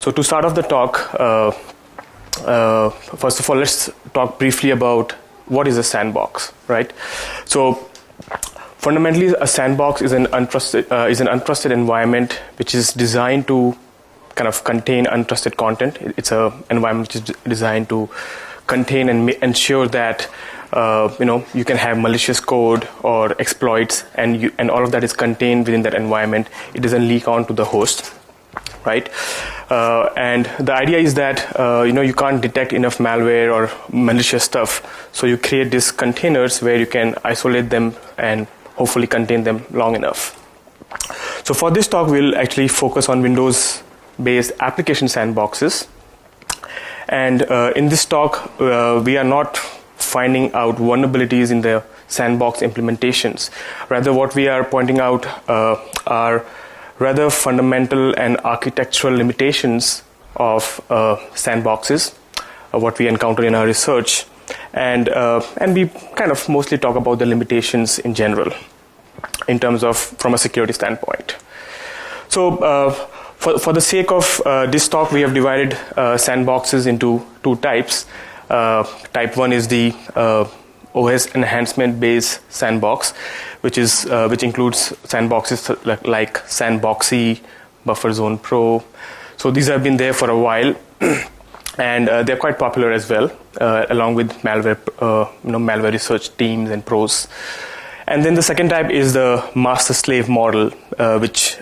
So to start off the talk, first of all, let's talk briefly about what is a sandbox, right? So fundamentally, a sandbox is an untrusted environment which is designed to kind of contain untrusted content. It's an environment which is designed to contain and ensure that you can have malicious code or exploits, and all of that is contained within that environment. It doesn't leak onto the host, right? And the idea is that you can't detect enough malware or malicious stuff, so you create these containers where you can isolate them and hopefully contain them long enough. So for this talk, we'll actually focus on Windows-based application sandboxes. And in this talk, we are not finding out vulnerabilities in the sandbox implementations. Rather, what we are pointing out are rather fundamental and architectural limitations of sandboxes, what we encounter in our research. And we kind of mostly talk about the limitations in general, in terms of from a security standpoint. So for the sake of this talk, we have divided sandboxes into two types. Type 1 is the OS enhancement-based sandbox, which includes sandboxes like Sandboxy, Buffer Zone Pro. So these have been there for a while, and they're quite popular as well, along with malware research teams and pros. And then the second type is the master-slave model, which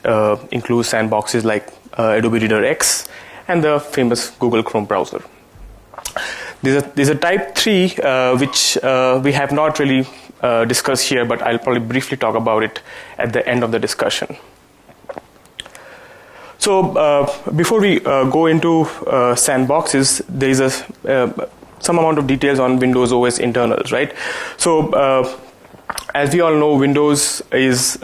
includes sandboxes like Adobe Reader X and the famous Google Chrome browser. There's a type 3, which we have not really discussed here, but I'll probably briefly talk about it at the end of the discussion. So before we go into sandboxes, there is some amount of details on Windows OS internals, right? So as we all know, Windows is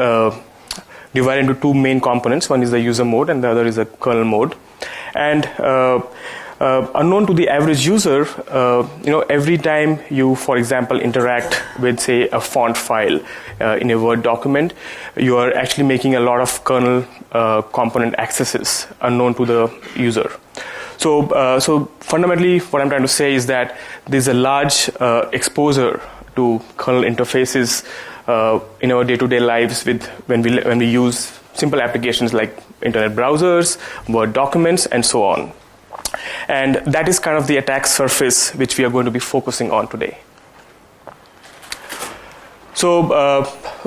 divided into two main components. One is the user mode and the other is the kernel mode. And unknown to the average user, every time you, for example, interact with, say, a font file in a Word document, you are actually making a lot of kernel component accesses unknown to the user. So fundamentally, what I'm trying to say is that there's a large exposure to kernel interfaces in our day-to-day lives when we use simple applications like internet browsers, Word documents, and so on. And that is kind of the attack surface which we are going to be focusing on today. So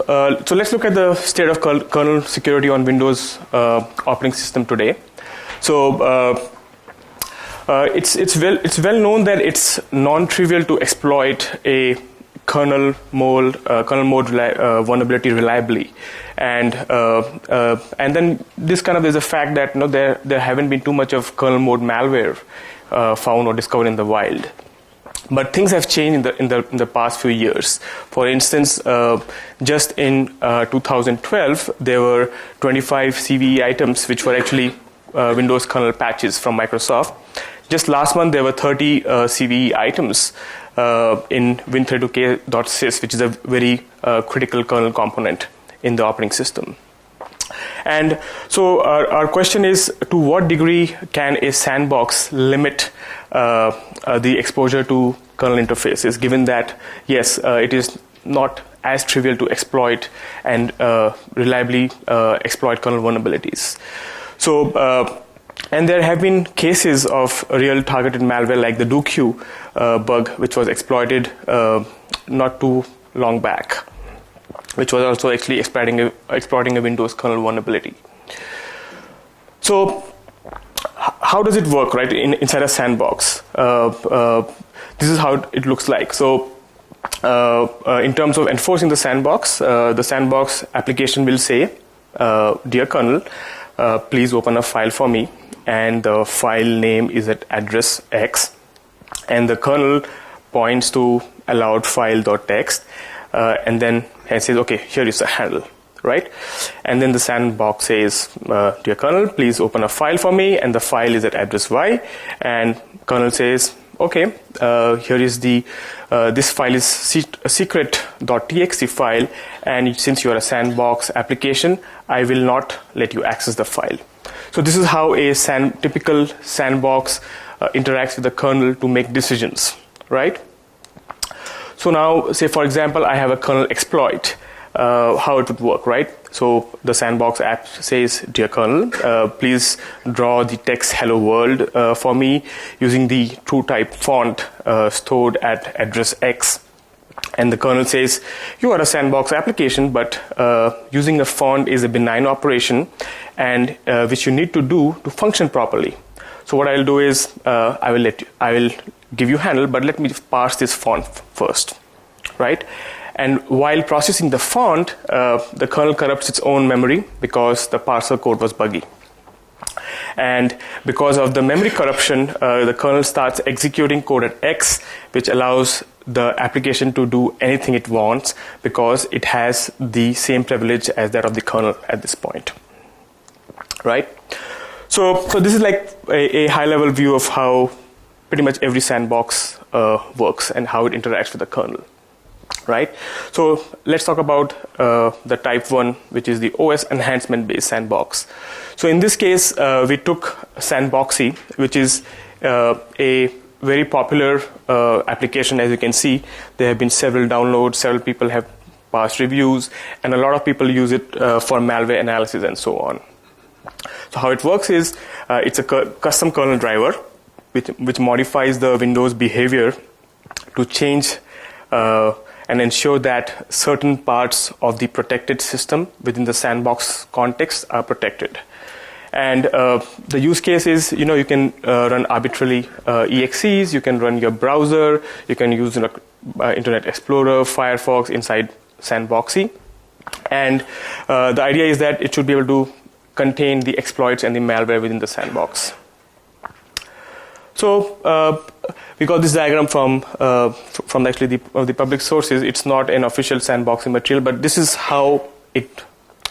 let's look at the state of kernel security on Windows operating system today. So it's well known that it's non-trivial to exploit a kernel mode vulnerability reliably, and then there's a fact that there haven't been too much of kernel mode malware found or discovered in the wild. But things have changed in the past few years. For instance, just in 2012, there were 25 CVE items which were actually Windows kernel patches from Microsoft. Just last month, there were 30 CVE items in win32k.sys, which is a very critical kernel component in the operating system. And so our question is, to what degree can a sandbox limit the exposure to kernel interfaces, given that, yes, it is not as trivial to exploit and reliably exploit kernel vulnerabilities. So, and there have been cases of real targeted malware like the DoQ bug, which was exploited not too long back, which was also actually exploiting a Windows kernel vulnerability. So how does it work, right, inside a sandbox? This is how it looks like. So in terms of enforcing the sandbox application will say, dear kernel, please open a file for me, and the file name is at address X, and the kernel points to allowed file.txt, and then it says, okay, here is the handle, right? And then the sandbox says, dear kernel, please open a file for me, and the file is at address Y, and kernel says, okay, here is this file is a secret.txt file, and since you are a sandbox application, I will not let you access the file. So this is how a typical sandbox interacts with the kernel to make decisions, right? So now, say for example, I have a kernel exploit, how it would work, right? So the sandbox app says, dear kernel, please draw the text hello world for me using the true type font stored at address X. And the kernel says, you are a sandbox application, but using a font is a benign operation and which you need to do to function properly. So what I'll do is I will give you handle, but let me parse this font first, right? And while processing the font, the kernel corrupts its own memory because the parser code was buggy. And because of the memory corruption, the kernel starts executing code at X, which allows the application to do anything it wants because it has the same privilege as that of the kernel at this point, right? So this is like a high-level view of how pretty much every sandbox works and how it interacts with the kernel. Right? So let's talk about the type 1, which is the OS enhancement based sandbox. So in this case, we took Sandboxy, which is a very popular application. As you can see, there have been several downloads, several people have passed reviews, and a lot of people use it for malware analysis and so on. So how it works is it's a custom kernel driver which modifies the Windows behavior to change and ensure that certain parts of the protected system within the sandbox context are protected. And the use case is, you can run arbitrarily EXEs, you can run your browser, you can use Internet Explorer, Firefox inside Sandboxy. And the idea is that it should be able to contain the exploits and the malware within the sandbox. So we got this diagram from actually the public sources. It's not an official sandboxing material, but this is how it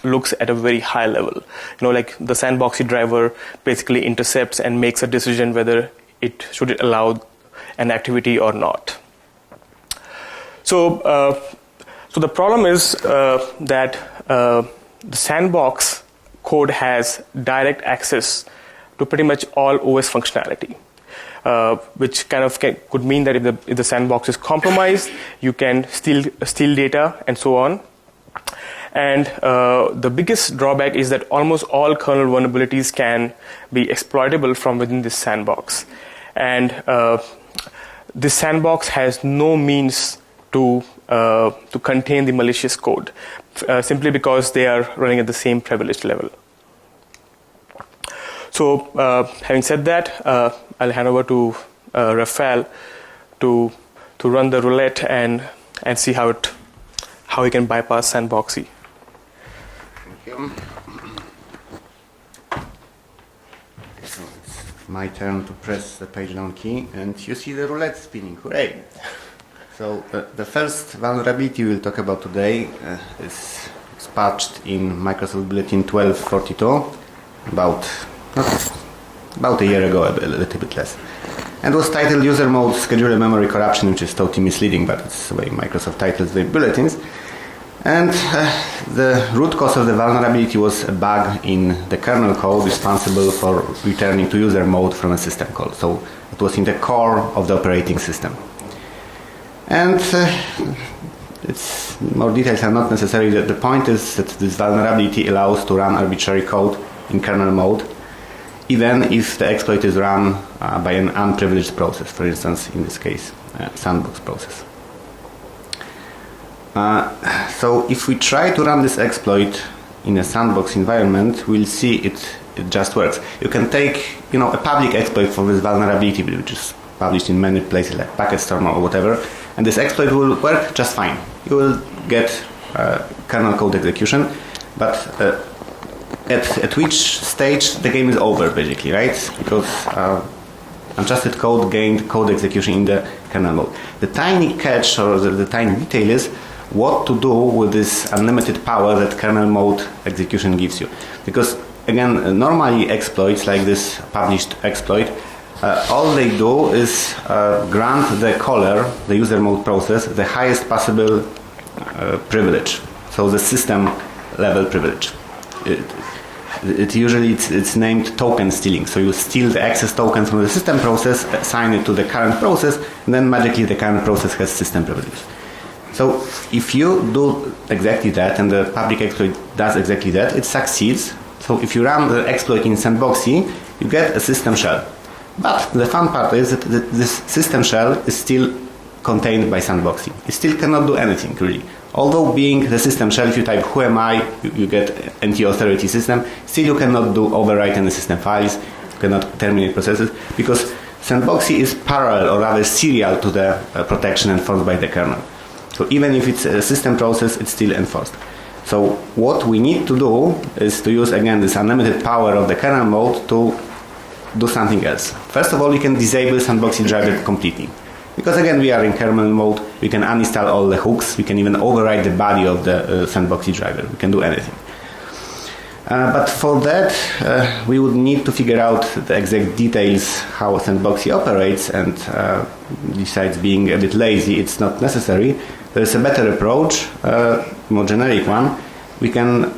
looks at a very high level. Like the Sandboxy driver basically intercepts and makes a decision whether it should allow an activity or not. So the problem is that the sandbox code has direct access to pretty much all OS functionality. Which kind of could mean that if the sandbox is compromised, you can steal data and so on. And the biggest drawback is that almost all kernel vulnerabilities can be exploitable from within this sandbox. And this sandbox has no means to contain the malicious code, simply because they are running at the same privilege level. So having said that, I'll hand over to Rafal to run the roulette and see how he can bypass Sandboxy. Thank you. So it's my turn to press the page down key, and you see the roulette spinning. Hooray! So the first vulnerability we'll talk about today is patched in Microsoft Bulletin 1242 about a year ago, a little bit less. And was titled User Mode Scheduler Memory Corruption, which is totally misleading, but it's the way Microsoft titles their bulletins. And the root cause of the vulnerability was a bug in the kernel code responsible for returning to user mode from a system call. So it was in the core of the operating system. And more details are not necessary. The point is that this vulnerability allows to run arbitrary code in kernel mode, even if the exploit is run by an unprivileged process, for instance, in this case, sandbox process. So if we try to run this exploit in a sandbox environment, we'll see it just works. You can take, a public exploit for this vulnerability, which is published in many places like Packetstorm or whatever, and this exploit will work just fine. You will get kernel code execution, but at which stage the game is over, basically, right? Because untrusted code gained code execution in the kernel mode. The tiny catch or the tiny detail is what to do with this unlimited power that kernel mode execution gives you. Because again, normally exploits like this published exploit, all they do is grant the caller, the user mode process, the highest possible privilege. So the system level privilege. it's named token stealing. So you steal the access token from the system process, assign it to the current process, and then magically the current process has system privileges. So if you do exactly that, and the public exploit does exactly that, it succeeds. So if you run the exploit in Sandboxy, you get a system shell. But the fun part is that this system shell is still contained by Sandboxy. It still cannot do anything, really. Although being the system shell, if you type who am I, you get anti-authority system. Still you cannot do overwrite any system files, you cannot terminate processes, because Sandboxy is parallel, or rather serial, to the protection enforced by the kernel. So even if it's a system process, it's still enforced. So what we need to do is to use again this unlimited power of the kernel mode to do something else. First of all, we can disable Sandboxy driver completely. Because again, we are in kernel mode, we can uninstall all the hooks, we can even override the body of the Sandboxy driver, we can do anything. But for that, we would need to figure out the exact details how Sandboxy operates, and besides being a bit lazy, it's not necessary. There's a better approach, more generic one. We can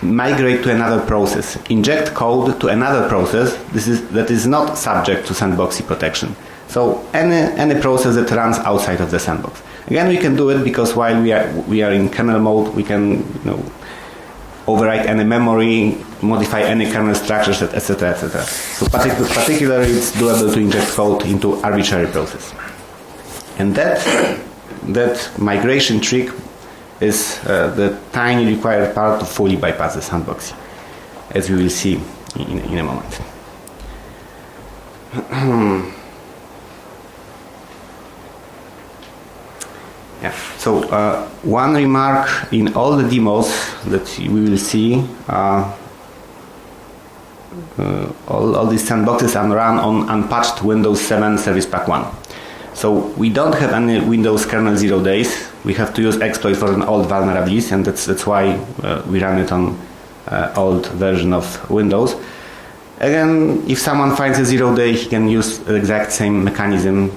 migrate to another process, inject code to another process that is not subject to Sandboxy protection. So any process that runs outside of the sandbox. Again, we can do it because while we are in kernel mode, we can overwrite any memory, modify any kernel structures, etc., etc. So particularly, it's doable to inject code into arbitrary process. And that migration trick is the tiny required part to fully bypass the Sandboxy, as we will see in a moment. Yeah. So one remark: in all the demos that we will see, all these sandboxes are run on unpatched Windows 7 Service Pack 1. So we don't have any Windows kernel 0 days. We have to use exploit for an old vulnerabilities, and that's why we run it on old version of Windows. Again, if someone finds a 0 day, he can use the exact same mechanism.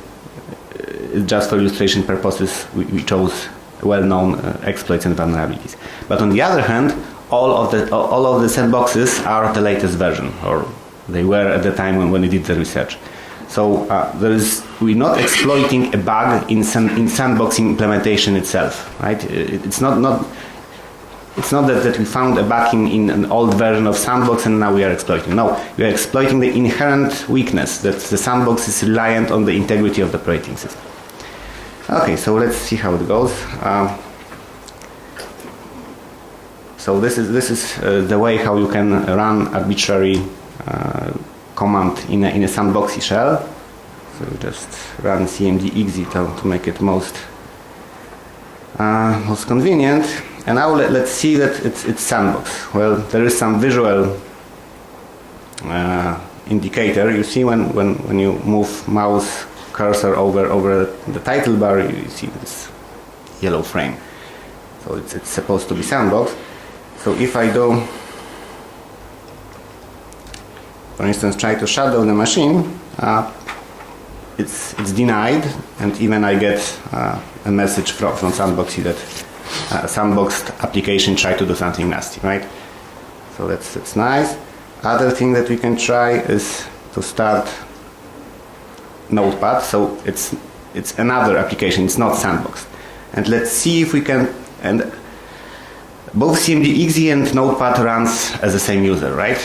Just for illustration purposes, we chose well-known exploits and vulnerabilities. But on the other hand, all of the sandboxes are the latest version, or they were at the time when we did the research. So we're not exploiting a bug in sandboxing implementation itself, right? It's not that we found a bug in an old version of Sandbox and now we are exploiting. No, we are exploiting the inherent weakness that the Sandbox is reliant on the integrity of the operating system. Okay, so let's see how it goes. So this is the way how you can run arbitrary command in a Sandboxy shell. So just run cmd-exe to make it most convenient. And now let's see that it's Sandbox. Well, there is some visual indicator. You see when you move mouse cursor over the title bar, you see this yellow frame. So it's supposed to be Sandbox. So if I do, for instance, try to shut down the machine, it's denied, and even I get a message from Sandboxy that sandboxed application tried to do something nasty, right? So that's nice. Other thing that we can try is to start Notepad. So it's another application. It's not Sandbox. And let's see if we can. And both cmd-exe and Notepad runs as the same user, right?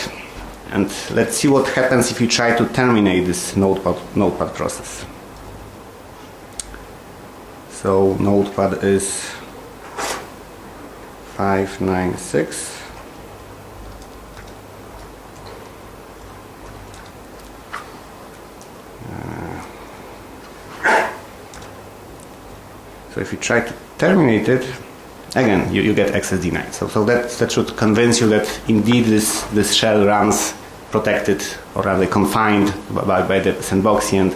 And let's see what happens if you try to terminate this Notepad process. So Notepad is 596. So if you try to terminate it, again you get access denied. So that should convince you that indeed this shell runs protected, or rather confined by the Sandboxy, and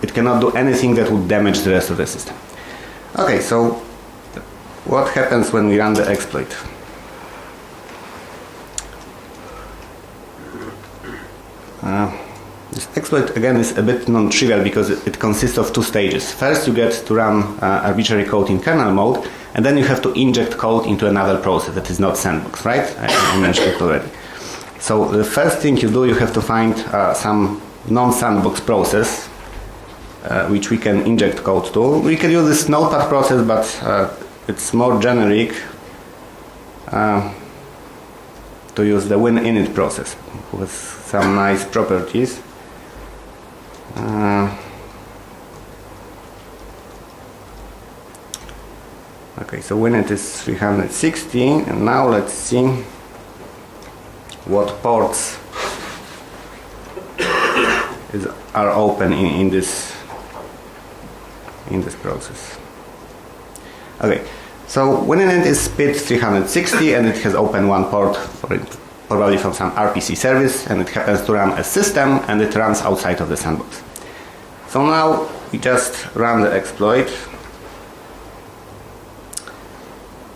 it cannot do anything that would damage the rest of the system. Okay, so what happens when we run the exploit? This exploit again is a bit non-trivial because it consists of two stages. First, you get to run arbitrary code in kernel mode, and then you have to inject code into another process that is not Sandbox, right? I mentioned it already. So the first thing you do, you have to find some non-sandbox process which we can inject code to. We can use this notepad process, but it's more generic to use the winInit process with some nice properties. Okay, so winIt is 360, and now let's see what ports are open in this process. Okay, so winInit is speed 360 and it has open one port for it, probably from some RPC service, and it happens to run a system and it runs outside of the sandbox. So now we just run the exploit.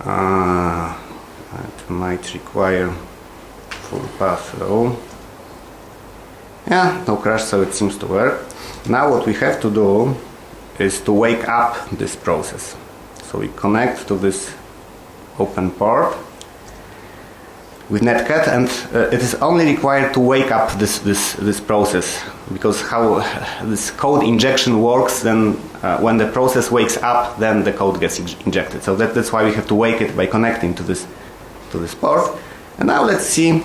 That might require full path through. Yeah, no crash, so it seems to work. Now what we have to do is to wake up this process. So we connect to this open port with netcat, and it is only required to wake up this process, because how this code injection works, then when the process wakes up, then the code gets injected. So that's why we have to wake it by connecting to this port. And now let's see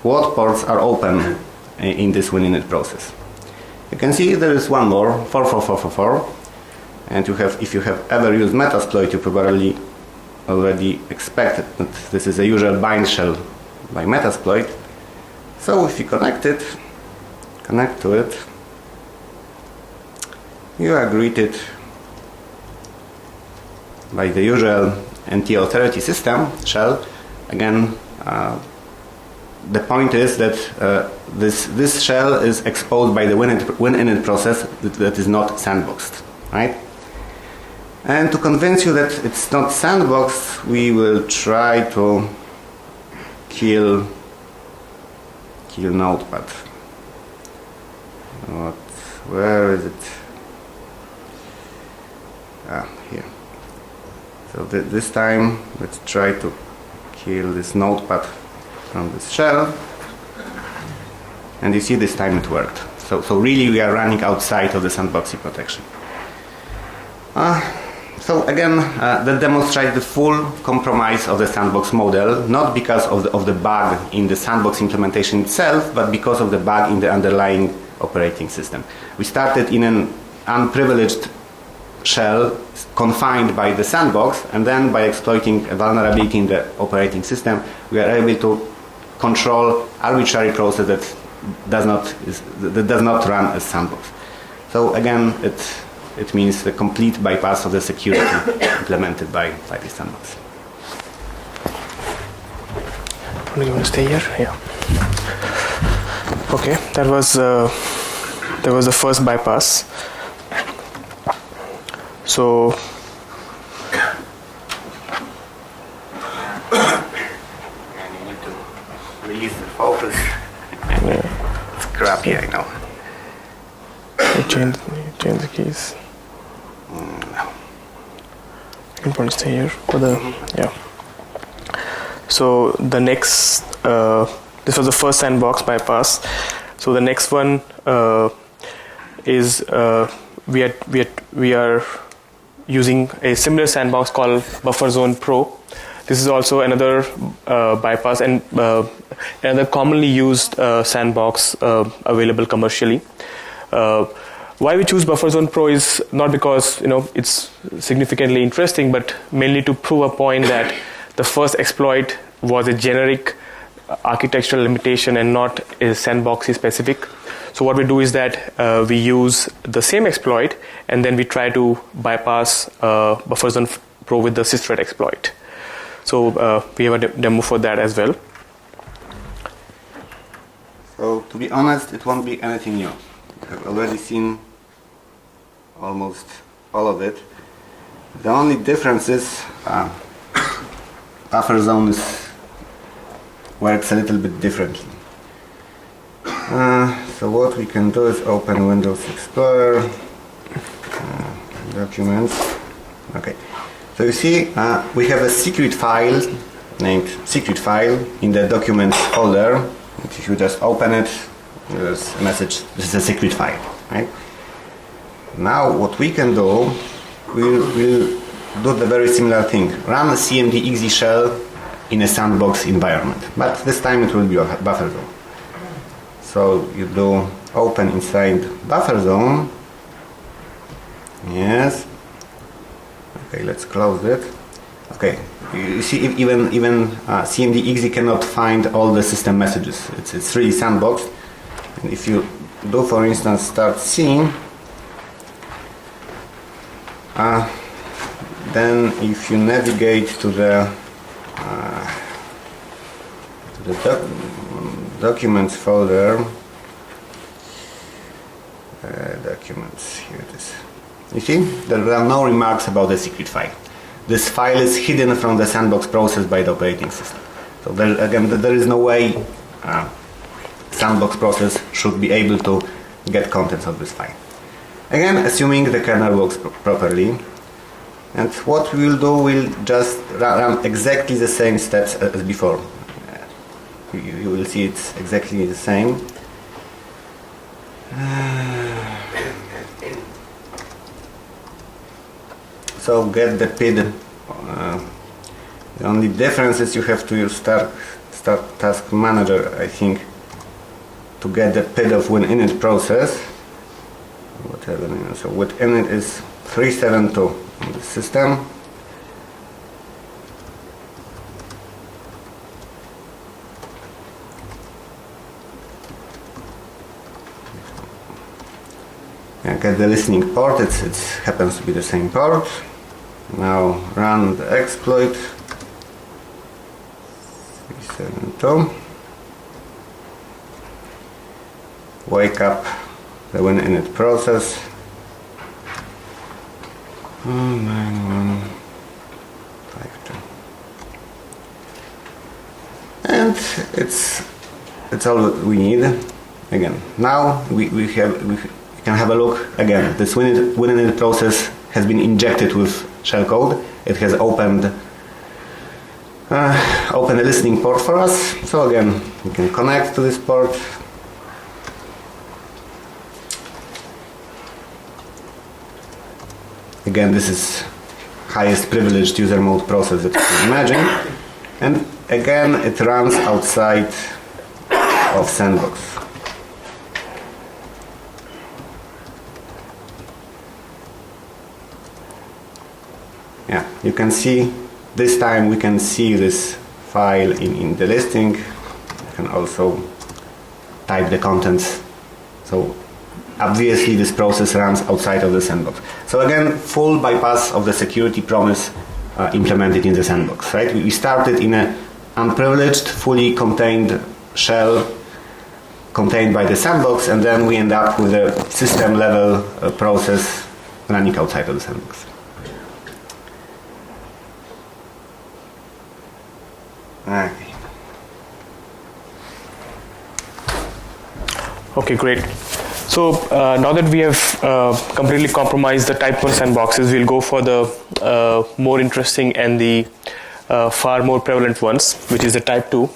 what ports are open in this winInit process. You can see there is one more, 44444, and if you have ever used Metasploit, you probably already expected that this is a usual bind shell by Metasploit. So if you connect to it, you are greeted by the usual NT authority system shell. Again, the point is that this shell is exposed by the winInit process that is not sandboxed, right? And to convince you that it's not sandboxed, we will try to kill notepad. Where is it? Here. So this time, let's try to kill this notepad from this shell. And you see, this time it worked. So really we are running outside of the sandboxing protection. So again, that demonstrates the full compromise of the sandbox model, not because of the bug in the sandbox implementation itself, but because of the bug in the underlying operating system. We started in an unprivileged shell confined by the sandbox, and then by exploiting a vulnerability in the operating system, we are able to control arbitrary process that does not run as sandbox. So again, it means the complete bypass of the security implemented by the sandbox. Do you want to stay here? Yeah. Okay, that was the first bypass. So and you need to release the focus. Yeah. It's crappy, I know. You change the keys. No. You can probably stay here for the yeah. So the next this was the first sandbox bypass. So the next one is we are using a similar sandbox called BufferZone Pro. This is also another bypass and another commonly used sandbox available commercially. Why we choose BufferZone Pro is not because it's significantly interesting, but mainly to prove a point that the first exploit was a generic architectural limitation and not a sandboxy specific. So what we do is that we use the same exploit and then we try to bypass BufferZone Pro with the systhread exploit. So we have a demo for that as well. So to be honest, it won't be anything new. I've already seen almost all of it. The only difference is BufferZone works a little bit differently. So what we can do is open Windows Explorer, documents. Okay. So you see, we have a secret file named secret file in the documents folder. If you just open it, there's a message, this is a secret file, right? Now what we can do, we'll do the very similar thing. Run a cmd.exe shell in a sandbox environment, but this time it will be a buffer zone. So you do open inside buffer zone. Yes. Okay, let's close it. Okay, you see even cmd.exe cannot find all the system messages. It's really sandboxed. And if you do, for instance, start seeing, then if you navigate to the documents folder, documents, here it is. You see, there are no remarks about the secret file. This file is hidden from the sandbox process by the operating system. So there is no way sandbox process should be able to get contents of this file. Again, assuming the kernel works properly. And what we will do, we'll just run exactly the same steps as before. You will see it's exactly the same. So get the PID. The only difference is you have to use start task manager, I think, to get the PID of winInit process. Whatever. So winInit is 372 on the system. And get the listening port. It happens to be the same port. Now run the exploit. 372. Wake up the winInit process. 9152. And it's all we need. Again, now we can have a look again. This winInit process has been injected with shellcode. It has opened a listening port for us. So again, we can connect to this port. Again, this is highest privileged user mode process that you can imagine. And again, it runs outside of Sandbox. Yeah, you can see, this time we can see this file in the listing. You can also type the contents. So obviously this process runs outside of the sandbox. So again, full bypass of the security promise implemented in the sandbox, right? We started in an unprivileged, fully contained shell contained by the sandbox, and then we end up with a system level process running outside of the sandbox. Okay, great. So now that we have completely compromised the type 1 sandboxes, we'll go for the more interesting and the far more prevalent ones, which is the type 2.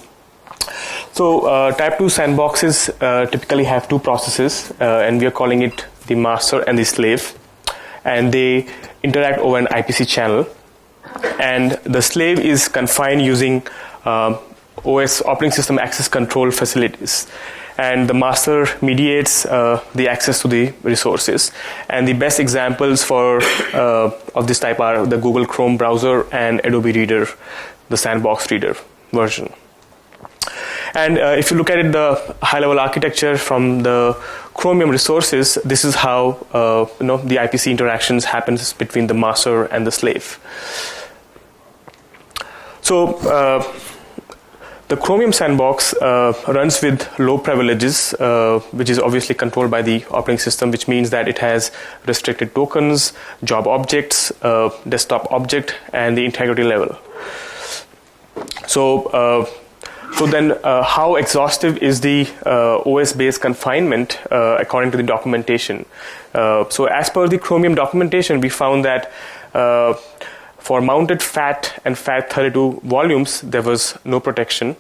So type 2 sandboxes typically have two processes, and we are calling it the master and the slave, and they interact over an IPC channel. And the slave is confined using OS operating system access control facilities, and the master mediates the access to the resources. And the best examples for of this type are the Google Chrome browser and Adobe Reader, the Sandbox Reader version. And if you look at it, the high-level architecture from the Chromium resources, this is how the IPC interactions happens between the master and the slave. So the Chromium sandbox runs with low privileges, which is obviously controlled by the operating system, which means that it has restricted tokens, job objects, desktop object, and the integrity level. So then how exhaustive is the OS-based confinement according to the documentation? So as per the Chromium documentation, we found that for mounted FAT and FAT32 volumes, there was no protection.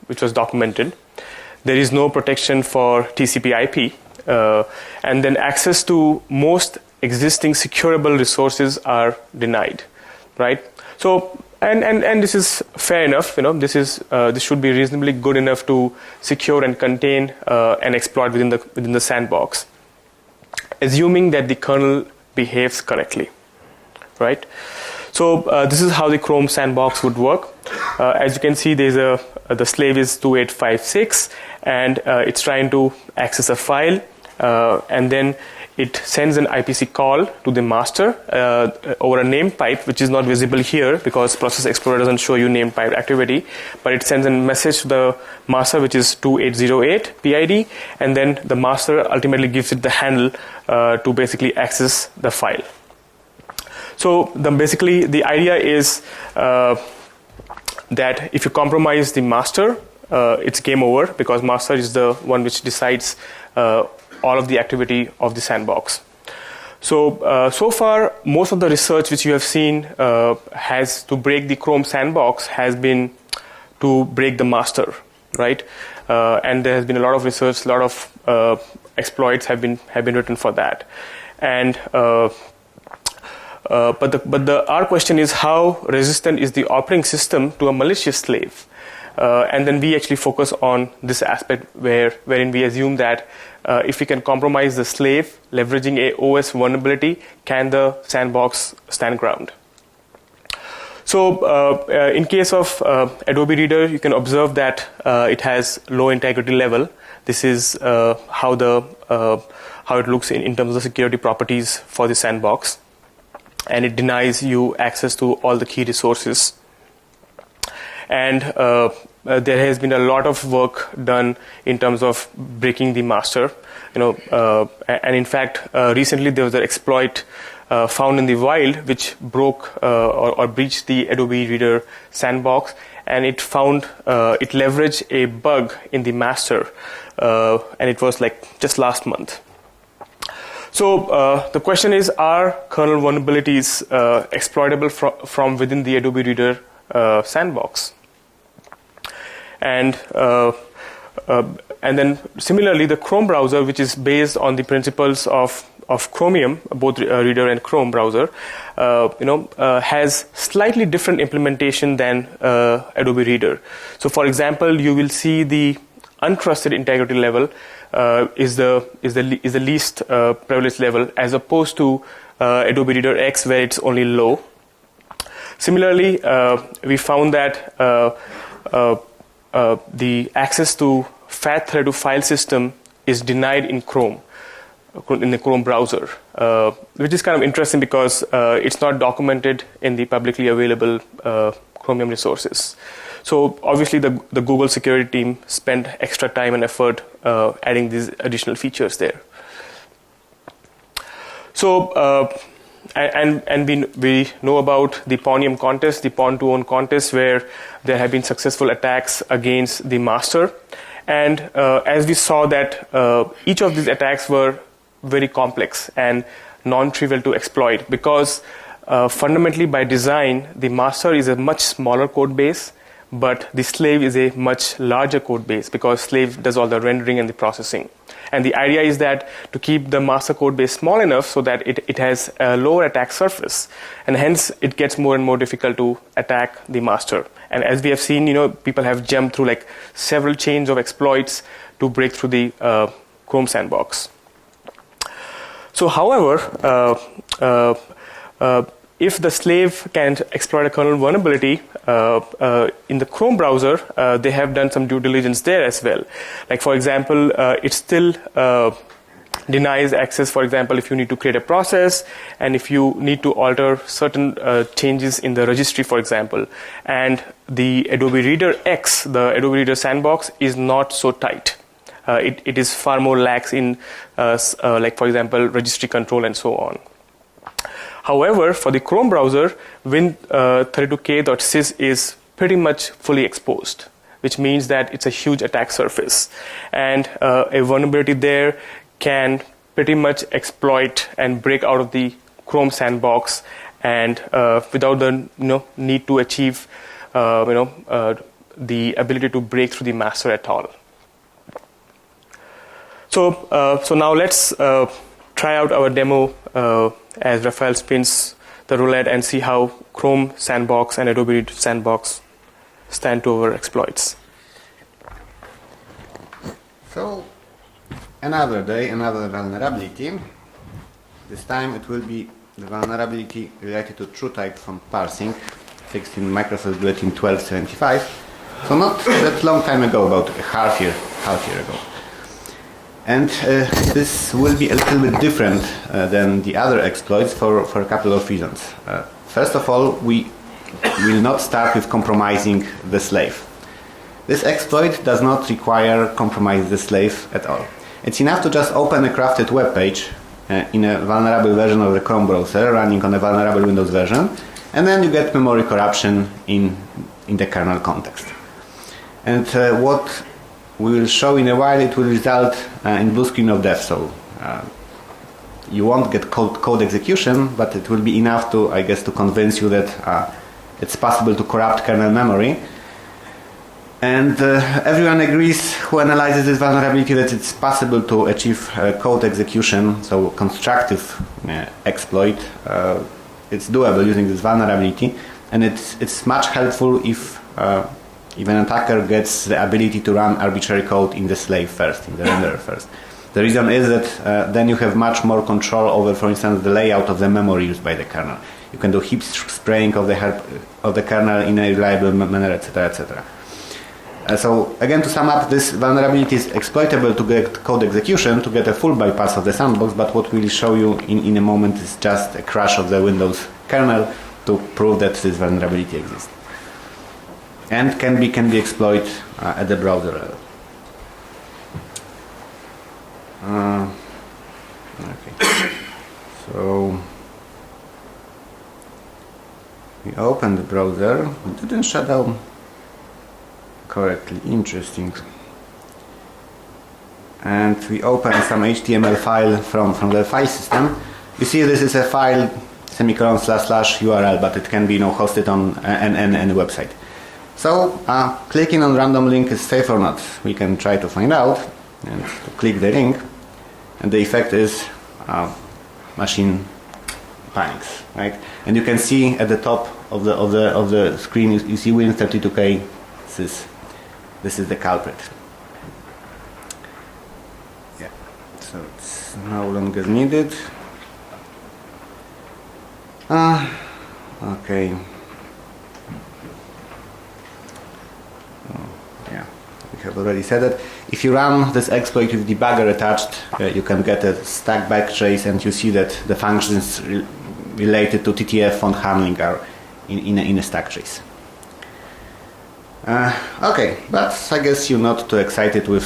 which was documented. There is no protection for TCP/IP, and then access to most existing secureable resources are denied, right? So, and this is fair enough. This should be reasonably good enough to secure and contain and exploit within the sandbox, assuming that the kernel behaves correctly, right? So this is how the Chrome sandbox would work. As you can see, there's the slave is 2856, and it's trying to access a file, and then it sends an IPC call to the master over a named pipe, which is not visible here because Process Explorer doesn't show you named pipe activity, but it sends a message to the master, which is 2808 PID, and then the master ultimately gives it the handle to basically access the file. So basically the idea is that if you compromise the master, it's game over, because master is the one which decides all of the activity of the sandbox. So so far, most of the research which you have seen has to break the Chrome sandbox has been to break the master, right? And there has been a lot of research, a lot of exploits have been written for that. And but our question is, how resistant is the operating system to a malicious slave? And then we actually focus on this aspect wherein we assume that if we can compromise the slave leveraging a OS vulnerability, can the sandbox stand ground? So in case of Adobe Reader, you can observe that it has low integrity level. This is how it looks in terms of the security properties for the sandbox, and it denies you access to all the key resources. And there has been a lot of work done in terms of breaking the master, and in fact, recently there was an exploit found in the wild which broke or breached the Adobe Reader sandbox, and it leveraged a bug in the master, and it was like just last month. So the question is, are kernel vulnerabilities exploitable from within the Adobe Reader sandbox? And then similarly, the Chrome browser, which is based on the principles of Chromium, both Reader and Chrome browser, has slightly different implementation than Adobe Reader. So, for example, you will see the untrusted integrity level is the least privileged level, as opposed to Adobe Reader X, where it's only low. Similarly, we found that the access to fat thread to file system is denied in Chrome, in the Chrome browser, which is kind of interesting because it's not documented in the publicly available Chromium resources. So obviously the Google security team spent extra time and effort adding these additional features there. So and we know about the Pawnium contest, the Pawn to Own contest, where there have been successful attacks against the master. And as we saw that each of these attacks were very complex and non-trivial to exploit, because fundamentally by design, the master is a much smaller code base, but the slave is a much larger code base, because slave does all the rendering and the processing. And the idea is that to keep the master code base small enough so that it has a lower attack surface, and hence it gets more and more difficult to attack the master. And as we have seen, people have jumped through like several chains of exploits to break through the Chrome sandbox. So, however, if the slave can exploit a kernel vulnerability in the Chrome browser, they have done some due diligence there as well. Like, for example, it still denies access, for example, if you need to create a process and if you need to alter certain changes in the registry, for example. And the Adobe Reader X, the Adobe Reader sandbox, is not so tight. It is far more lax in, like, for example, registry control and so on. However, for the Chrome browser, win32k.sys is pretty much fully exposed, which means that it's a huge attack surface. And a vulnerability there can pretty much exploit and break out of the Chrome sandbox, and without the need to achieve the ability to break through the master at all. So now let's try out our demo as Rafal spins the roulette and see how Chrome Sandbox and Adobe Sandbox stand to our exploits. So, another day, another vulnerability. This time it will be the vulnerability related to TrueType font parsing, fixed in Microsoft Roulette in 1275. So not that long time ago, about half year ago. And this will be a little bit different than the other exploits for a couple of reasons. First of all, we will not start with compromising the slave. This exploit does not require compromise the slave at all. It's enough to just open a crafted web page in a vulnerable version of the Chrome browser running on a vulnerable Windows version, and then you get memory corruption in the kernel context. And what we will show in a while, it will result in blue screen of death. So you won't get code execution, but it will be enough to, I guess, to convince you that it's possible to corrupt kernel memory. And everyone agrees who analyzes this vulnerability that it's possible to achieve code execution, so constructive exploit. It's doable using this vulnerability, and it's much helpful if an attacker gets the ability to run arbitrary code in the slave first, in the renderer first. The reason is that then you have much more control over, for instance, the layout of the memory used by the kernel. You can do heap spraying of the kernel in a reliable manner, etc., etc. So again, to sum up, this vulnerability is exploitable to get code execution, to get a full bypass of the sandbox, but what we'll show you in a moment is just a crash of the Windows kernel to prove that this vulnerability exists. And can be exploited at the browser level. Okay. So we open the browser. We didn't shut down correctly. Interesting. And we open some HTML file from the file system. You see, this is a file // URL, but it can be hosted on any website. So clicking on random link is safe or not? We can try to find out and to click the link, and the effect is machine panics, right? And you can see at the top of the screen you see Win32k. This is the culprit. Yeah. So it's no longer needed. Okay. We have already said that. If you run this exploit with debugger attached, you can get a stack backtrace, and you see that the functions related to TTF font handling are in a stack trace. Okay, but I guess you're not too excited with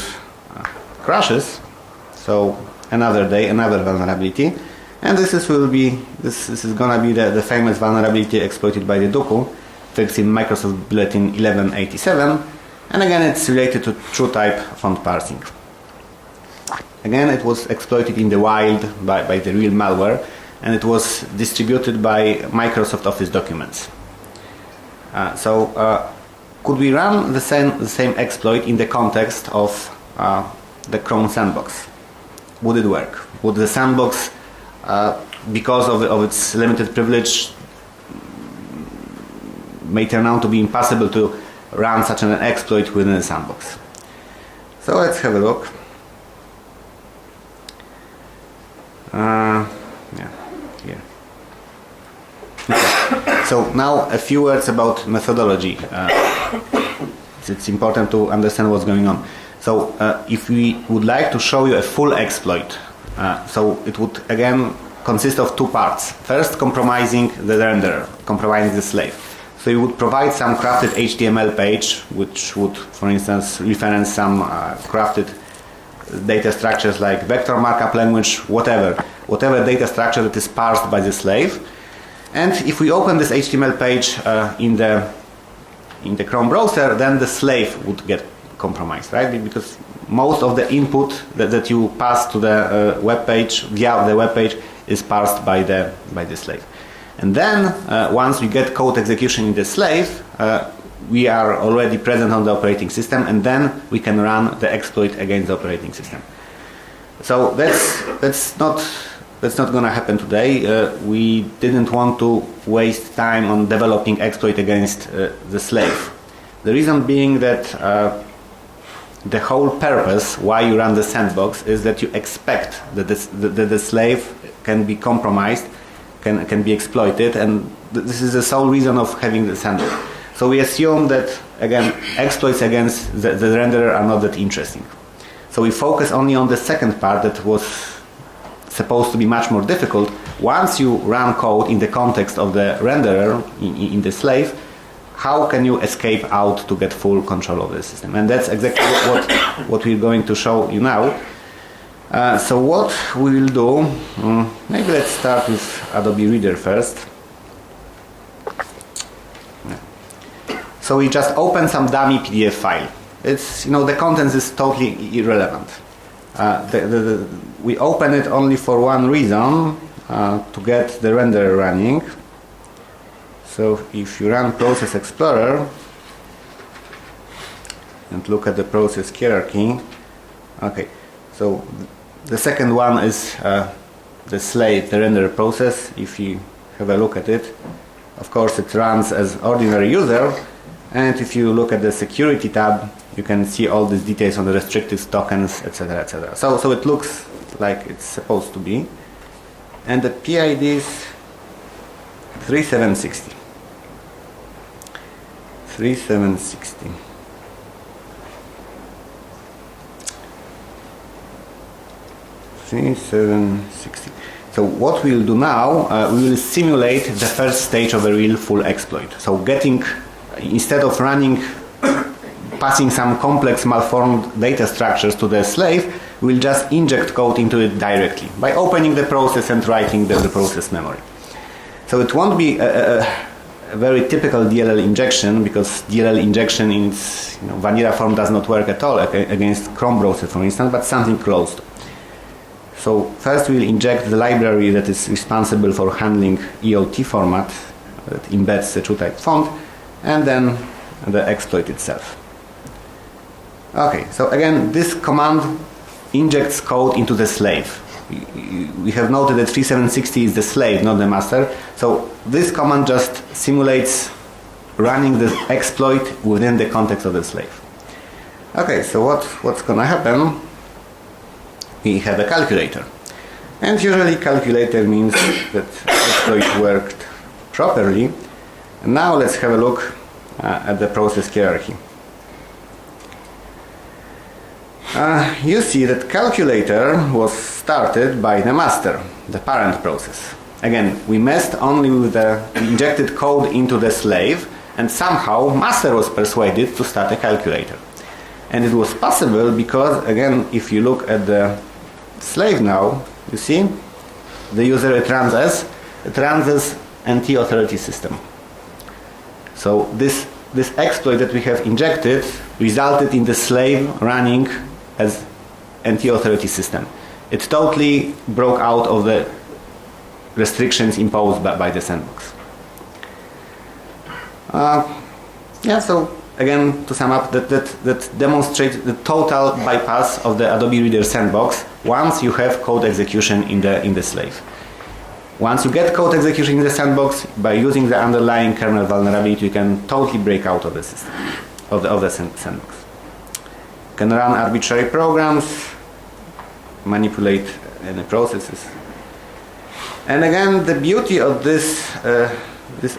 crashes. So another day, another vulnerability, and this is gonna be the famous vulnerability exploited by the Duku, fixed in Microsoft Bulletin 1187. And again, it's related to TrueType font parsing. Again, it was exploited in the wild by the real malware, and it was distributed by Microsoft Office documents. Could we run the same exploit in the context of the Chrome Sandbox? Would it work? Would the sandbox, because of its limited privilege, may turn out to be impossible to run such an exploit within a sandbox? So let's have a look. Here. Okay. So now a few words about methodology. It's important to understand what's going on. So if we would like to show you a full exploit, so it would again consist of two parts. First, compromising the renderer, compromising the slave. So you would provide some crafted HTML page, which would, for instance, reference some crafted data structures like vector markup language, whatever data structure that is parsed by the slave. And if we open this HTML page in the Chrome browser, then the slave would get compromised, right? Because most of the input that you pass to the web page via the web page is parsed by the slave. And then once we get code execution in the slave, we are already present on the operating system, and then we can run the exploit against the operating system. So that's not going to happen today. We didn't want to waste time on developing exploit against the slave. The reason being that the whole purpose why you run the sandbox is that you expect that the slave can be compromised, can be exploited, and this is the sole reason of having the sandbox. So we assume that, again, exploits against the renderer are not that interesting. So we focus only on the second part that was supposed to be much more difficult. Once you run code in the context of the renderer, in the slave, how can you escape out to get full control of the system? And that's exactly what we're going to show you now. So what we will do, maybe let's start with Adobe Reader first. So we just open some dummy PDF file. It's, the contents is totally irrelevant. We open it only for one reason, to get the renderer running. So if you run Process Explorer and look at the process hierarchy, okay, so the second one is the slave, the renderer process. If you have a look at it, of course it runs as ordinary user, and if you look at the security tab, you can see all these details on the restricted tokens, etc., etc. So it looks like it's supposed to be, and the PID is 3760. 3760. So what we'll do now, we will simulate the first stage of a real full exploit. So instead of passing some complex malformed data structures to the slave, we'll just inject code into it directly by opening the process and writing the process memory. So it won't be a very typical DLL injection, because DLL injection in its vanilla form does not work at all against Chrome browser, for instance, but something close to. So first we'll inject the library that is responsible for handling EOT format that embeds the TrueType font, and then the exploit itself. Okay, so again, this command injects code into the slave. We have noted that 3760 is the slave, not the master. So this command just simulates running the exploit within the context of the slave. Okay, so what's gonna happen? We have a calculator. And usually calculator means that exploit worked properly. And now let's have a look at the process hierarchy. You see that calculator was started by the master, the parent process. Again, we messed only with the injected code into the slave, and somehow master was persuaded to start a calculator. And it was possible because, again, if you look at the slave now, you see the user it runs as anti-authority system. So this exploit that we have injected resulted in the slave running as anti-authority system. It totally broke out of the restrictions imposed by the sandbox. So again, to sum up, that demonstrates the total bypass of the Adobe Reader sandbox once you have code execution in the slave. Once you get code execution in the sandbox, by using the underlying kernel vulnerability, you can totally break out of the system, of the sandbox. You can run arbitrary programs, manipulate any processes. And again, the beauty of this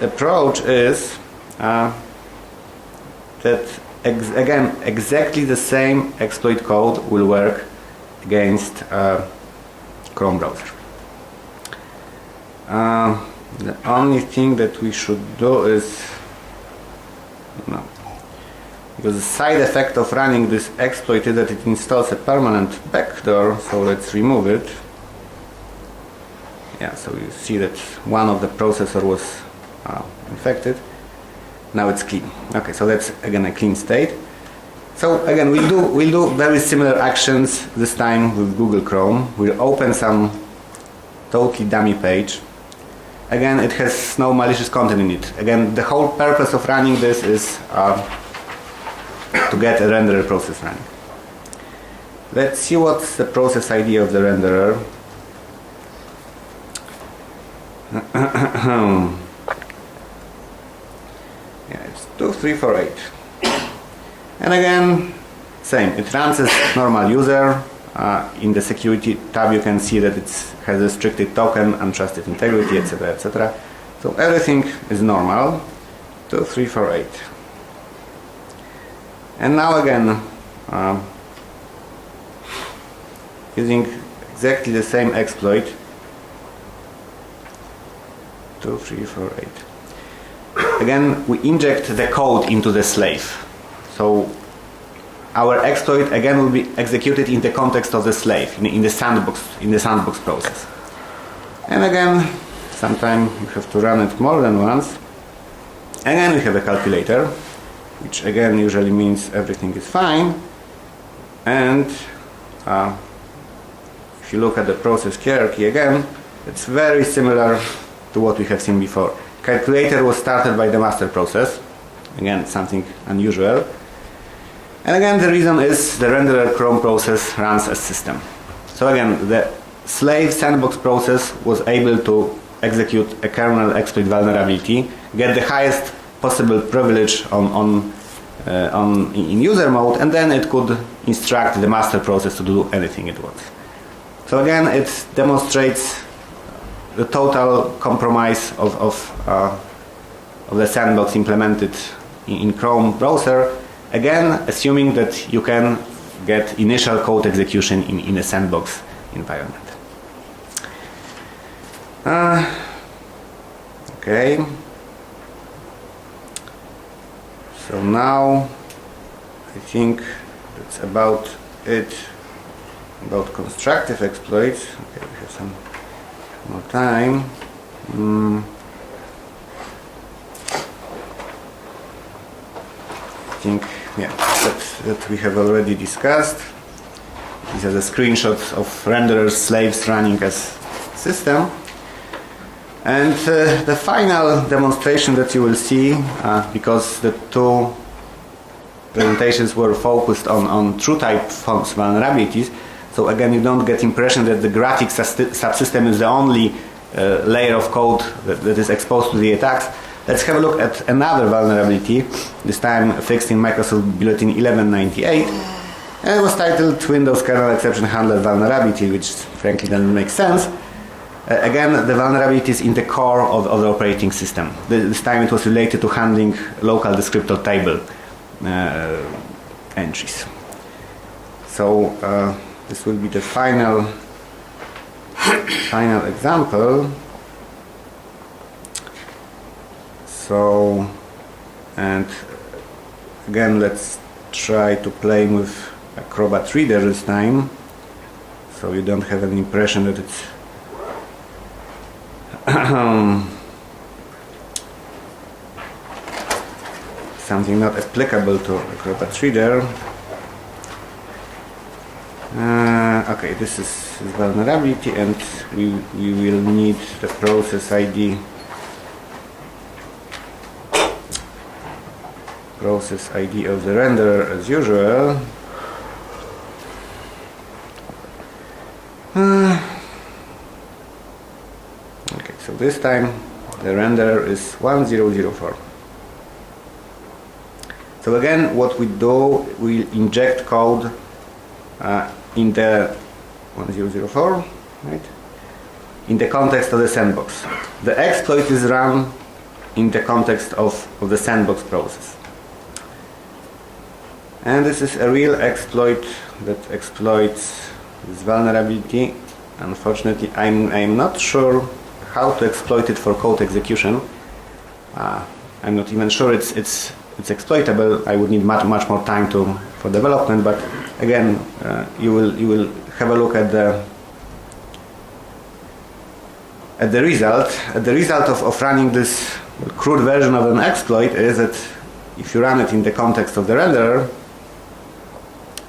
approach is that again, exactly the same exploit code will work against Chrome browser. The only thing that we should do is because the side effect of running this exploit is that it installs a permanent backdoor, so let's remove it. Yeah, so you see that one of the processor was infected. Now it's clean. Okay, so that's again a clean state. So again, we'll do very similar actions this time with Google Chrome. We'll open some totally dummy page. again, it has no malicious content in it. Again, the whole purpose of running this is to get a renderer process running. Let's see what's the process ID of the renderer. Yeah, it's 2348. And again, same. It runs as normal user. In the security tab, you can see that it has a restricted token, untrusted integrity, etc., etc. So everything is normal. 2348. And now again, using exactly the same exploit. 2348. Again, we inject the code into the slave. So our exploit again will be executed in the context of the slave, in the sandbox process. And again, sometimes you have to run it more than once. Again, we have a calculator, which again usually means everything is fine. And if you look at the process hierarchy again, it's very similar to what we have seen before. Calculator was started by the master process. Again, something unusual. And again, the reason is the renderer Chrome process runs as system. So again, the slave sandbox process was able to execute a kernel exploit vulnerability, get the highest possible privilege in user mode, and then it could instruct the master process to do anything it wants. So again, it demonstrates the total compromise of the sandbox implemented in Chrome browser. Again, assuming that you can get initial code execution in a sandbox environment. Okay. So now I think that's about it about constructive exploits. Okay, we have some more time. I think, yeah, that we have already discussed. These are the screenshots of renderers, slaves running as system. And the final demonstration that you will see, because the two presentations were focused on true type forms vulnerabilities, so again you don't get impression that the graphics subsystem is the only layer of code that is exposed to the attacks. Let's have a look at another vulnerability, this time fixed in Microsoft Bulletin 1198, and it was titled Windows Kernel Exception Handler Vulnerability, which frankly doesn't make sense. Again, the vulnerability is in the core of the operating system. This time it was related to handling local descriptor table entries. So this will be the final example. So, and again, let's try to play with Acrobat Reader this time, so you don't have an impression that it's something not applicable to Acrobat Reader. Okay, this is vulnerability, and we will need the process ID. Process ID of the renderer as usual. Okay, so this time the renderer is 1004. So again, what we do, we inject code in the 1004, right? In the context of the sandbox. The exploit is run in the context of the sandbox process. And this is a real exploit that exploits this vulnerability. Unfortunately, I'm not sure how to exploit it for code execution. I'm not even sure it's exploitable. I would need much more time for development. But again, you will have a look at the result. The result of running this crude version of an exploit is that if you run it in the context of the renderer,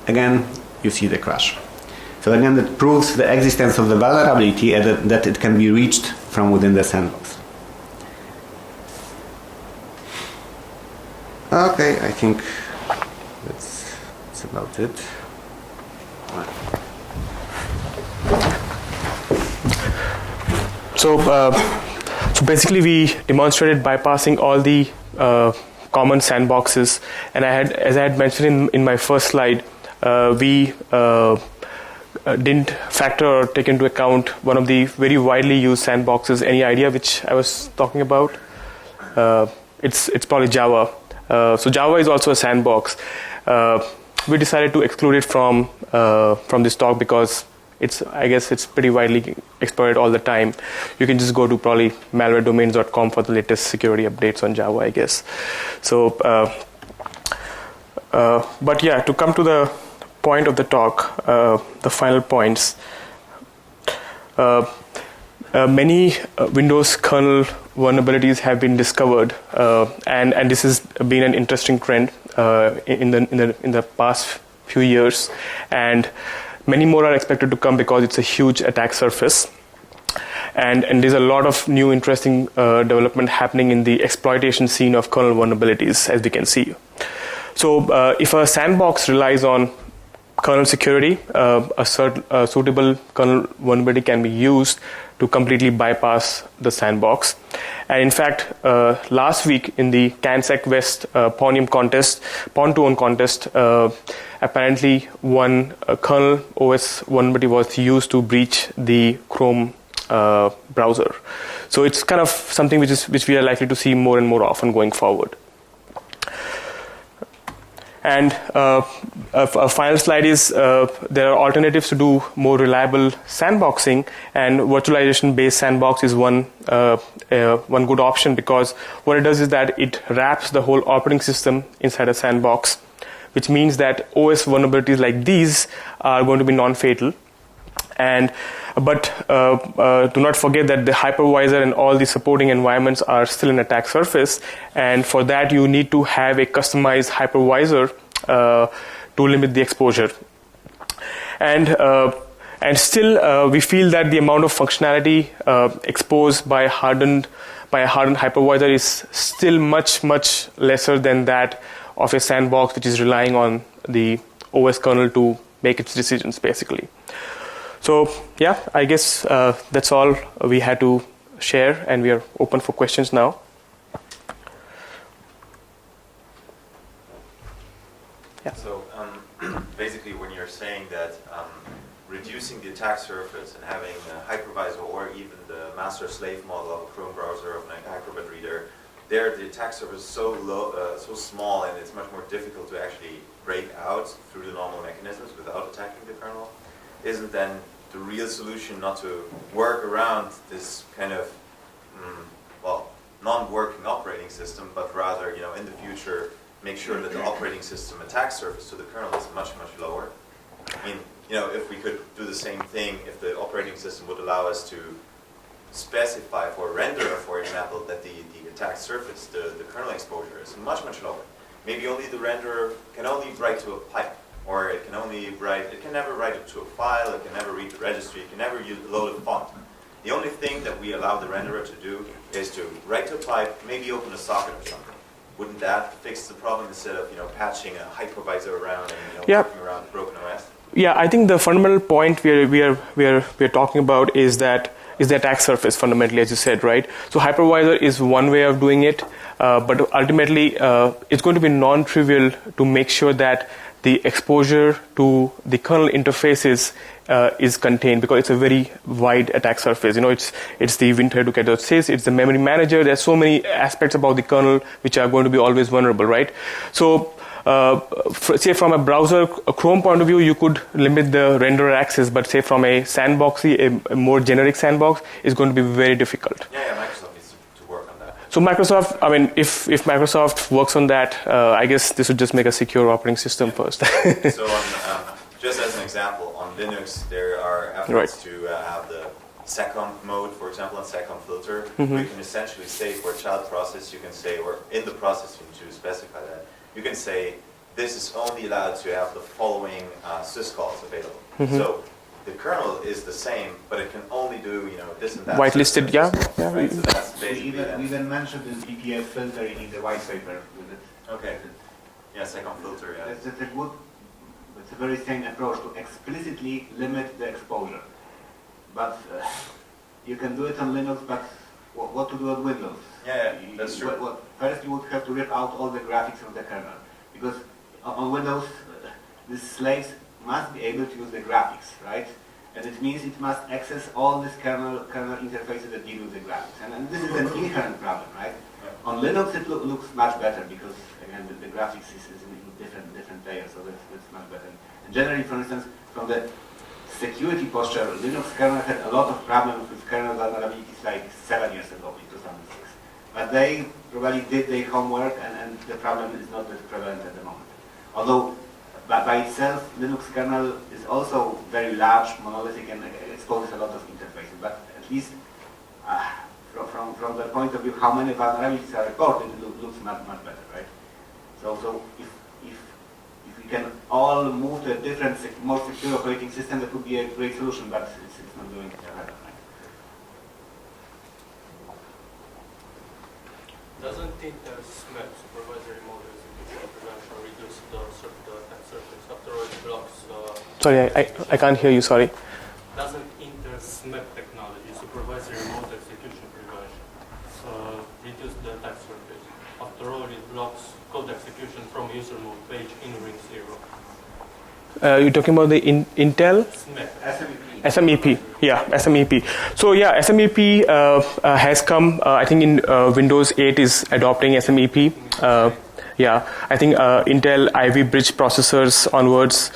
again, you see the crash. So again, that proves the existence of the vulnerability and that it can be reached from within the sandbox. Okay, I think that's about it. So basically, we demonstrated bypassing all the common sandboxes, and as I had mentioned in my first slide, we didn't factor or take into account one of the very widely used sandboxes. Any idea which I was talking about? It's probably Java. So Java is also a sandbox. We decided to exclude it from this talk because I guess it's pretty widely exploited all the time. You can just go to probably malwaredomains.com for the latest security updates on Java, I guess. So, but yeah, to come to the point of the talk, the final points. Many Windows kernel vulnerabilities have been discovered, and this has been an interesting trend in the past few years, and many more are expected to come because it's a huge attack surface, and there's a lot of new interesting development happening in the exploitation scene of kernel vulnerabilities, as we can see. So if a sandbox relies on kernel security, a suitable kernel vulnerability can be used to completely bypass the sandbox. And in fact, last week in the CanSec West Pwn2Own contest, apparently one kernel OS vulnerability was used to breach the Chrome browser. So it's kind of something which we are likely to see more and more often going forward. And a final slide is there are alternatives to do more reliable sandboxing, and virtualization-based sandbox is one good option, because what it does is that it wraps the whole operating system inside a sandbox, which means that OS vulnerabilities like these are going to be non-fatal. But do not forget that the hypervisor and all the supporting environments are still an attack surface, and for that you need to have a customized hypervisor to limit the exposure. And still, we feel that the amount of functionality exposed by a hardened hypervisor is still much lesser than that of a sandbox, which is relying on the OS kernel to make its decisions, basically. So yeah, I guess that's all we had to share, and we are open for questions now. Yeah. So basically, when you're saying that reducing the attack surface and having a hypervisor or even the master-slave model of a Chrome browser of an Acrobat reader, there the attack surface is so low, so small, and it's much more difficult to actually break out through the normal mechanisms without attacking the kernel. Isn't then the real solution not to work around this kind of non-working operating system, but rather, in the future, make sure that the operating system attack surface to the kernel is much lower? I mean, if we could do the same thing, if the operating system would allow us to specify for a renderer, for example, that the attack surface, the kernel exposure is much lower. Maybe only the renderer can only write to a pipe, or it can never write it to a file, it can never read the registry, it can never load a font. The only thing that we allow the renderer to do is to write to a pipe, maybe open a socket or something. Wouldn't that fix the problem instead of patching a hypervisor around and working around the broken OS? Yeah, I think the fundamental point we are talking about is the attack surface, fundamentally, as you said, right? So hypervisor is one way of doing it, but ultimately it's going to be non-trivial to make sure that the exposure to the kernel interfaces is contained, because it's a very wide attack surface. It's the win32cat.sys, it's the memory manager. There's so many aspects about the kernel which are going to be always vulnerable, right? So say from a browser, a Chrome point of view, you could limit the renderer access, but say from a sandboxy, a more generic sandbox, is going to be very difficult. Yeah, Microsoft needs to work on that. So Microsoft, if Microsoft works on that, I guess this would just make a secure operating system first. So just as an example, on Linux, there are efforts to have the seccomp mode, for example, and seccomp filter. Mm-hmm. We can essentially say for a child process, you can say, or in the process, you need to specify that. You can say, this is only allowed to have the following syscalls available. Mm-hmm. So the kernel is the same, but it can only do this and that. Whitelisted, yeah. Right? So that's we even mentioned this BPF filtering in the white paper with it. Okay. Yeah, second filter, yeah. It's a very sane approach to explicitly limit the exposure. But you can do it on Linux, but what to do on Windows? Yeah, that's true. First, you would have to rip out all the graphics of the kernel, because on Windows, the slaves must be able to use the graphics, right? And it means it must access all these kernel interfaces that deal with the graphics. And this is an inherent problem, right? Yeah. On Linux, it looks much better because, again, the graphics is in different layers, so that's much better. And generally, for instance, from the security posture, Linux kernel had a lot of problems with kernel vulnerabilities like 7 years ago, in 2006. But they probably did their homework, and the problem is not that prevalent at the moment. Although, by itself, Linux kernel is also very large, monolithic, and exposes a lot of interfaces. But at least, from the point of view, how many vulnerabilities are reported, it looks much better, right? So if we can all move to a different, more secure operating system, that would be a great solution. But it's not going to happen. Doesn't SMEP, supervisory mode execution prevention, reduce the attack surface? After all, it blocks. Sorry, I can't hear you. Sorry. Doesn't SMEP technology, supervisory mode execution prevention, reduce the attack surface? After all, it blocks code execution from user mode page in ring 0. You're talking about the Intel? SMEP. Yeah, SMEP. So yeah, SMEP has come. I think in Windows 8 is adopting SMEP. Yeah, I think Intel Ivy Bridge processors onwards,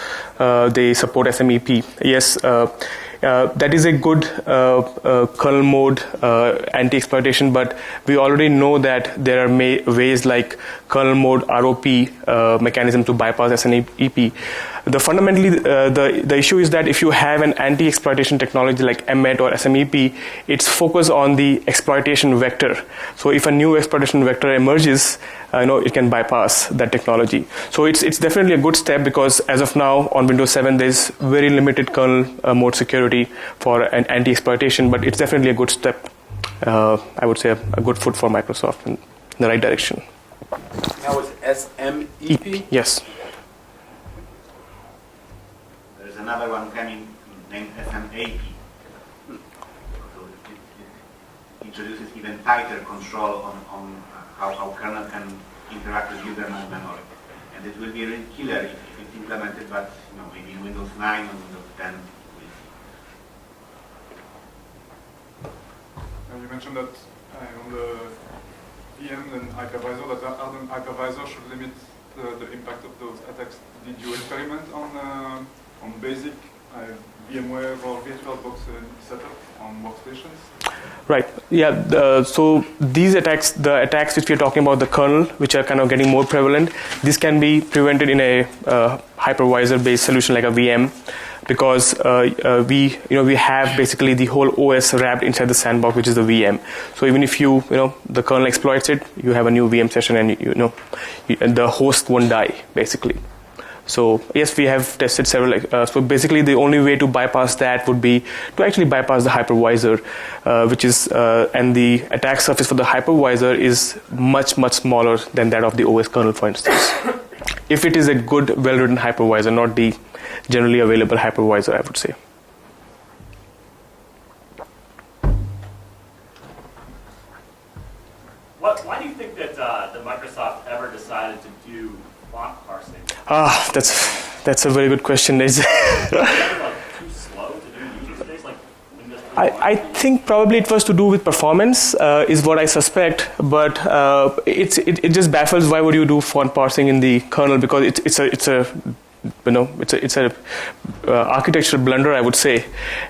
they support SMEP. Yes, that is a good kernel mode anti-exploitation, but we already know that there are ways like kernel mode ROP mechanism to bypass SMEP. Fundamentally, the issue is that if you have an anti-exploitation technology like MET or SMEP, it's focused on the exploitation vector. So if a new exploitation vector emerges, it can bypass that technology. So it's definitely a good step, because as of now on Windows 7 there's very limited kernel mode security for an anti-exploitation, but it's definitely a good step. I would say a good foot for Microsoft in the right direction. Now it's SMEP? Yes. There's another one coming named SMAP. So it introduces even tighter control on how kernel can interact with user memory. And it will be a real killer if it's implemented, but maybe in Windows 9 or Windows 10. You mentioned that on the VM and hypervisor, that Ardent hypervisor should limit the impact of those attacks. Did you experiment on basic VMware or VirtualBox setup on workstations? Right. Yeah. So these attacks, the attacks which we are talking about, the kernel, which are kind of getting more prevalent, this can be prevented in a hypervisor-based solution like a VM, because we have basically the whole OS wrapped inside the sandbox, which is the VM. So even if the kernel exploits it, you have a new VM session, and the host won't die basically. So yes, we have tested several. So basically, the only way to bypass that would be to actually bypass the hypervisor, which is and the attack surface for the hypervisor is much smaller than that of the OS kernel, for instance. If it is a good, well-written hypervisor, not the generally available hypervisor, I would say. Why do you think that Microsoft ever decided to do font parsing? That's a very good question. Is it too slow to do user space? I think probably it was to do with performance, is what I suspect. But it just baffles why would you do font parsing in the kernel, because it's a architectural blunder, I would say,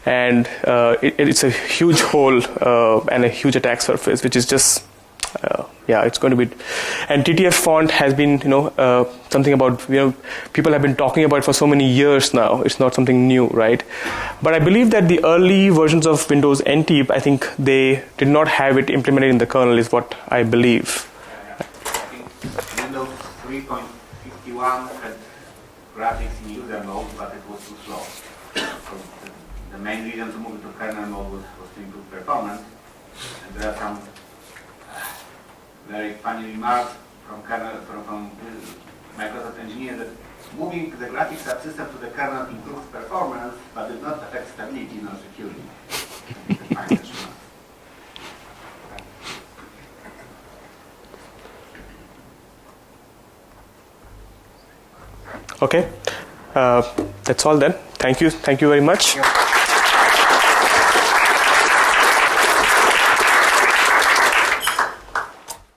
and it's a huge hole and a huge attack surface, which is just. It's going to be, and TTF font has been, something about, people have been talking about it for so many years now. It's not something new, right? But I believe that the early versions of Windows NT, I think they did not have it implemented in the kernel, is what I believe. I think Windows 3.51 had graphics in user mode, but it was too slow. So the main reason to move to kernel mode was to improve performance. And there are some very funny remarks from Microsoft engineers that moving the graphics subsystem to the kernel improves performance, but did not affect stability nor security. Okay, that's all then. Thank you very much.